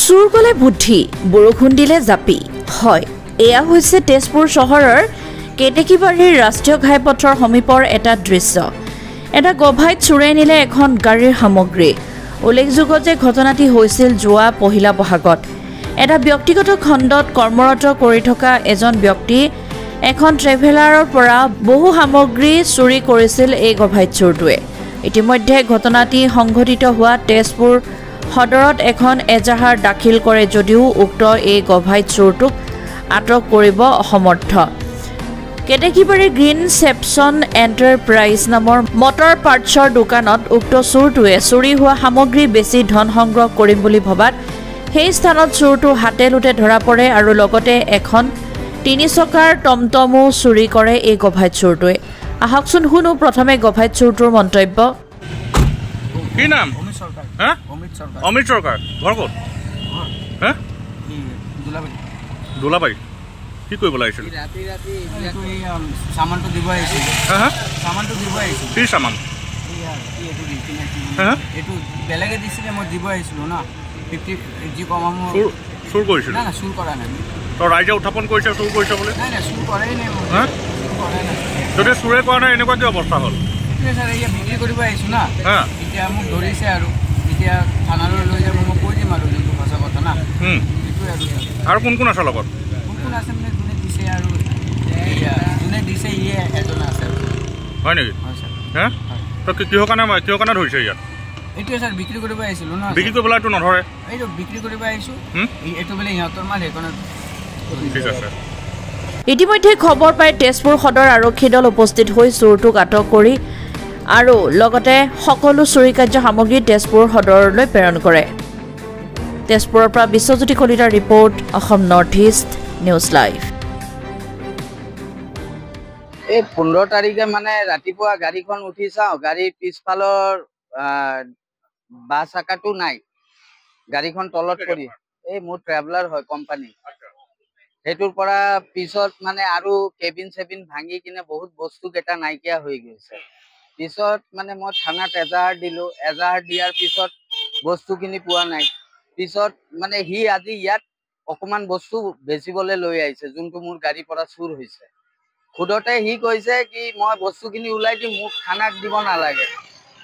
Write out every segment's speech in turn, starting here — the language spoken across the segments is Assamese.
চুৰ গলে বুদ্ধি বৰষুণ দিলে জাপি হয় এয়া হৈছে তেজপুৰ চহৰৰ কেতেকীবাৰীৰ ৰাষ্ট্ৰীয় ঘাইপথৰ সমীপৰ এটা দৃশ্য এটা গভাইত চুৰে নিলে এখন গাড়ীৰ সামগ্ৰী উল্লেখযোগ্য যে ঘটনাটি হৈছিল যোৱা পহিলা বহাগত এটা ব্যক্তিগত খণ্ডত কৰ্মৰত কৰি থকা এজন ব্যক্তি এখন ট্ৰেভেলাৰৰ পৰা বহু সামগ্ৰী চুৰি কৰিছিল এই গভাইত চুৰটোৱে ইতিমধ্যে ঘটনাটি সংঘটিত হোৱা তেজপুৰ সদৰত এখন এজাহাৰ দাখিল কৰে যদিও উক্ত এই গভাইত চুৰটোক আটক কৰিব অসমৰ্থ কেতেকীবাৰী গ্ৰীণ চেপছন এণ্টাৰপ্ৰাইজ নামৰ মটৰ পাৰ্টছৰ দোকানত উক্ত চুৰটোৱে চুৰি হোৱা সামগ্ৰী বেছি ধন সংগ্ৰহ কৰিম বুলি ভবাত সেই স্থানত চুৰটো হাতে লুটে ধৰা পৰে আৰু লগতে এখন 3 চকাৰ টমটমো চুৰি কৰে এই গভাইত চুৰটোৱে আহকচোন শুনো প্ৰথমে গভাইত চুৰটোৰ মন্তব্য কি নাম অমিত সরকার ঘর কত হ্যাঁ দোলাবাড়ি কি কইব লাগিছিল রাতি রাতি সামানটো দিব আইছিল হ্যাঁ সামানটো দিব আইছিল কি সামান হ্যাঁ এটু বেলেগে দিছিলে মই দিব আইছিল না 50 জি কমাম চুর কইছিল না না চুর করা নাই তো রাইজে উত্থাপন কইছে চুর কইছে বলে না না চুর করাই নাই হ্যাঁ করাই নাই যদি চুরে কোৱা নাই এনেকুৱা কি অৱস্থা হ'ল স্যাৰ এই বিক্ৰি কৰিব আইছো না হ্যাঁ এতিয়া মোক ধৰিছে আৰু এতিয়া থানালৈ লৈ যাব মই কৈ দিম আৰু যোনটো ভাষা কথা না আৰু কোন কোন আছে লগত কোন আছে মানে যোনে দিছে আৰু যোনে দিছে ইয়ে এজন আছে হয় নেকি হয় স্যাৰ হ্যাঁ তো কিহৰ কাৰণে ধৰিছে ইয়াত এইটো স্যাৰ বিক্ৰি কৰিব আইছিল না বিক্ৰি কৰিবলৈ তো নধৰে এইটো বিক্ৰি কৰিব আইছো এইটো বলে ইহঁতৰ মাল হেকনে ঠিক আছে ইতিমধ্যে খবৰ পাই তেজপুৰ সদৰ আৰক্ষী দল উপস্থিত হৈ চুৰটোক আটক কৰি আৰু লগতে সকলো চুৰি কাৰ্য সামগ্ৰী তেজপুৰ সদৰলৈ প্ৰেৰণ কৰে তেজপুৰৰ পৰা বিশ্বজ্যোতি কলিতাৰ report Assam north east news live এই 15 তাৰিখে মানে ৰাতিপুৱা গাড়ীখন উঠি চাও গাড়ী পিছফালৰ বাছ আকাটো নাই গাড়ীখন তলত পৰি এই মোৰ ট্ৰেভেলাৰ হয় কোম্পানী হেতুৰ পৰা পিছত মানে আৰু কেবিন সেবিন ভাঙি কিনে বহুত বস্তু কেটা নাইকিয়া হৈ গৈছে পিছত মানে মই থানাত এজাহাৰ দিলো এজাহাৰ দিয়াৰ পিছত বস্তুখিনি পোৱা নাই পিছত মানে হি আজি ইয়াত অকমান বস্তু বেচিবলৈ লৈ আহিছে যোনটো মোৰ গাড়ীৰ পৰা চুৰ হৈছে খুদতে হি কৈছে কি মই বস্তুখিনি উলাই দি মোক থানাক দিব নালাগে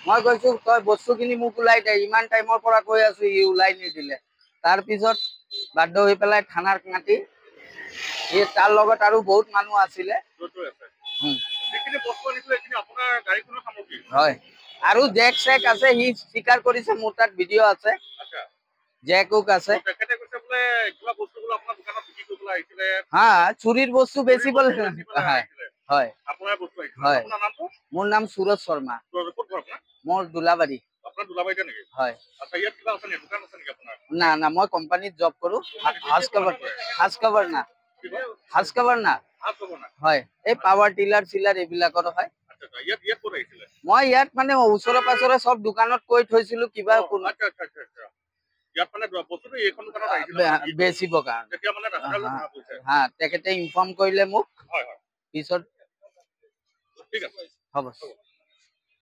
মই কৈছো তই বস্তুখিনি মোক উলাই দে ইমান টাইমৰ পৰা কৈ আছো হি উলাই নিদিলে তাৰ পিছত বাধ্য হৈ পেলাই থানাৰ মাটি এই তাৰ লগত আৰু বহুত মানুহ আছিলে হয় আৰু জেক চেক আছে হি স্বীকাৰ কৰিছে মোৰ তাত ভিডিঅ' আছে জেকক আছে হা চুরির বস্তু বেশি বলে হয় হয় মোর নাম সুরজ শর্মা মোর দুলাবাড়ি হয় না না মই কোম্পানিত জব কৰো হাজ কভাৰ না হয় এই পাৱাৰ টিলাৰ চিলাৰ এইবিলাকৰ হয় মই ইয়াত মানে ওচৰে পাছৰে সব দোকানত কৈ থৈছিলো কিবা বেচিব কাৰণে হা তেখেতে ইনফৰ্ম কৰিলে মোক পিছত হ'ব